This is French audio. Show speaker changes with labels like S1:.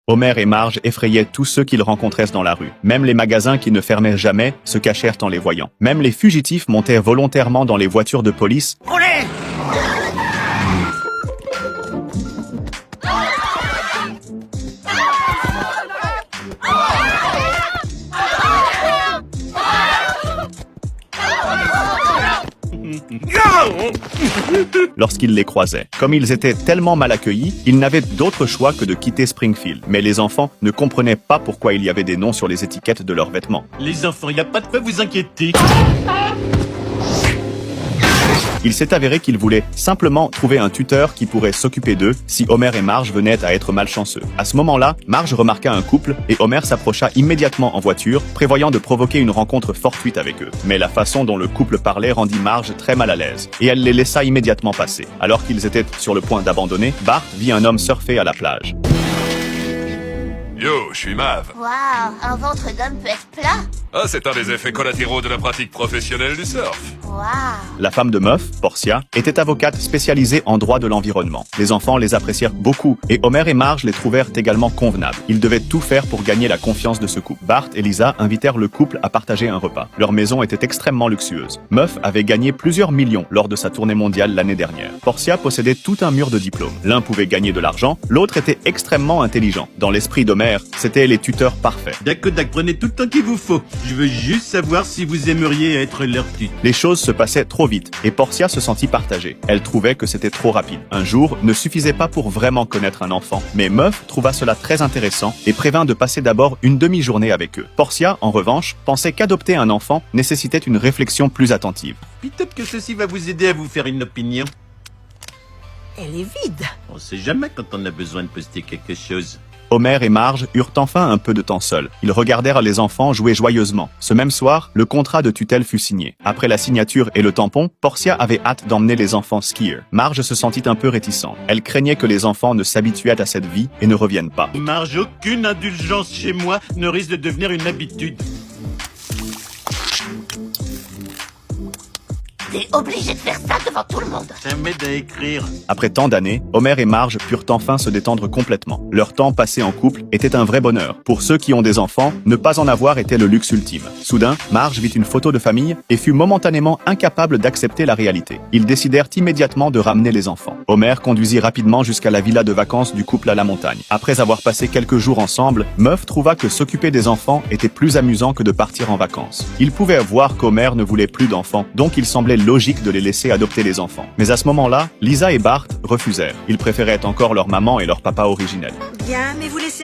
S1: Homer et Marge effrayaient tous ceux qu'ils rencontraient dans la rue. Même les magasins qui ne fermaient jamais se cachèrent en les voyant. Même les fugitifs montaient volontairement dans les voitures de police.
S2: Roulez!
S1: Lorsqu'ils les croisaient. Comme ils étaient tellement mal accueillis, ils n'avaient d'autre choix que de quitter Springfield. Mais les enfants ne comprenaient pas pourquoi il y avait des noms sur les étiquettes de leurs vêtements.
S2: Les enfants, il n'y a pas de quoi vous inquiéter.
S1: Il s'est avéré qu'ils voulaient simplement trouver un tuteur qui pourrait s'occuper d'eux si Homer et Marge venaient à être malchanceux. À ce moment-là, Marge remarqua un couple et Homer s'approcha immédiatement en voiture, prévoyant de provoquer une rencontre fortuite avec eux. Mais la façon dont le couple parlait rendit Marge très mal à l'aise et elle les laissa immédiatement passer. Alors qu'ils étaient sur le point d'abandonner, Bart vit un homme surfer à la plage.
S3: Yo, je suis Mav.
S4: Waouh, un ventre d'homme peut être plat.
S3: Ah, c'est un des effets collatéraux de la pratique professionnelle du surf.
S4: Waouh.
S1: La femme de Muff, Portia, était avocate spécialisée en droit de l'environnement. Les enfants les apprécièrent beaucoup et Homer et Marge les trouvèrent également convenables. Ils devaient tout faire pour gagner la confiance de ce couple. Bart et Lisa invitèrent le couple à partager un repas. Leur maison était extrêmement luxueuse. Muff avait gagné plusieurs millions lors de sa tournée mondiale l'année dernière. Portia possédait tout un mur de diplômes. L'un pouvait gagner de l'argent, l'autre était extrêmement intelligent. Dans l'esprit d'Homer, c'étaient les tuteurs parfaits.
S2: Dakodak, prenez tout le temps qu'il vous faut. Je veux juste savoir si vous aimeriez être leur tuteur.
S1: Les choses se passaient trop vite et Portia se sentit partagée. Elle trouvait que c'était trop rapide. Un jour ne suffisait pas pour vraiment connaître un enfant, mais Muff trouva cela très intéressant et prévint de passer d'abord une demi-journée avec eux. Portia, en revanche, pensait qu'adopter un enfant nécessitait une réflexion plus attentive.
S2: Peut-être que ceci va vous aider à vous faire une opinion.
S5: Elle est vide.
S2: On sait jamais quand on a besoin de poster quelque chose.
S1: Homer et Marge eurent enfin un peu de temps seuls. Ils regardèrent les enfants jouer joyeusement. Ce même soir, le contrat de tutelle fut signé. Après la signature et le tampon, Portia avait hâte d'emmener les enfants skier. Marge se sentit un peu réticente. Elle craignait que les enfants ne s'habituaient à cette vie et ne reviennent pas.
S2: Marge, aucune indulgence chez moi ne risque de devenir une habitude.
S4: T'es obligé de faire ça devant tout le monde.
S2: Ça m'aide à écrire.
S1: Après tant d'années, Homer et Marge purent enfin se détendre complètement. Leur temps passé en couple était un vrai bonheur. Pour ceux qui ont des enfants, ne pas en avoir était le luxe ultime. Soudain, Marge vit une photo de famille et fut momentanément incapable d'accepter la réalité. Ils décidèrent immédiatement de ramener les enfants. Homer conduisit rapidement jusqu'à la villa de vacances du couple à la montagne. Après avoir passé quelques jours ensemble, Muff trouva que s'occuper des enfants était plus amusant que de partir en vacances. Il pouvait voir qu'Homer ne voulait plus d'enfants, donc il semblait logique de les laisser adopter les enfants. Mais à ce moment-là, Lisa et Bart refusèrent. Ils préféraient encore leur maman et leur papa originels.
S5: Bien, mais vous laissez